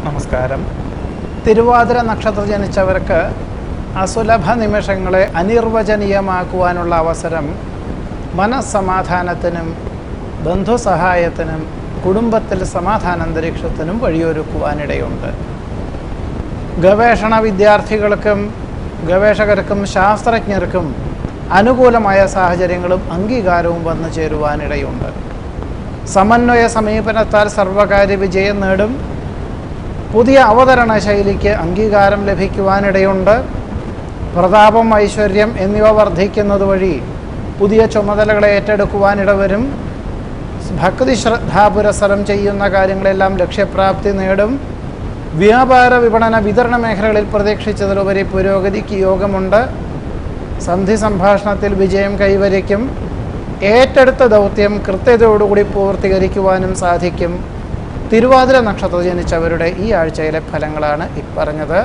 നമസ്കാരം. തിരുവാതിര നക്ഷത്രം ജനിച്ചവർക്ക് അസുലഭ നിമിഷങ്ങളെ അനിർവചനീയമാക്കുവാനുള്ള അവസരം മനസ്സമാധാനത്തിനും ബന്ധുസഹായത്തിനും കുടുംബത്തിൽ സമാധാനാന്തരീക്ഷത്തിനും വഴിയൊരുക്കുവാനിടയുണ്ട്. ഗവേഷണ വിദ്യാർത്ഥികൾക്കും ഗവേഷകർക്കും ശാസ്ത്രജ്ഞർക്കും അനുകൂലമായ സാഹചര്യങ്ങളും അംഗീകാരവും വന്നു ചേരുവാനിടയുണ്ട്. സമന്വയ സമീപനത്താൽ സർവകാര്യ വിജയം നേടും. പുതിയ അവതരണ ശൈലിക്ക് അംഗീകാരം ലഭിക്കുവാനിടയുണ്ട്. പ്രതാപം, ഐശ്വര്യം എന്നിവ വർദ്ധിക്കുന്നത് വഴി പുതിയ ചുമതലകളെ ഏറ്റെടുക്കുവാനിടവരും. ഭക്തി ശ്രദ്ധാപുരസരം ചെയ്യുന്ന കാര്യങ്ങളെല്ലാം ലക്ഷ്യപ്രാപ്തി നേടും. വ്യാപാര, വിപണന, വിതരണ മേഖലകളിൽ പ്രതീക്ഷിച്ചതിലുപരി പുരോഗതിക്ക് യോഗമുണ്ട്. സന്ധി സംഭാഷണത്തിൽ വിജയം കൈവരിക്കും. ഏറ്റെടുത്ത ദൗത്യം കൃത്യതയോടുകൂടി പൂർത്തീകരിക്കുവാനും സാധിക്കും. തിരുവാതിര നക്ഷത്രം ജനിച്ചവരുടെ ഈ ആഴ്ചയിലെ ഫലങ്ങളാണ് ഇപ്പറഞ്ഞത്.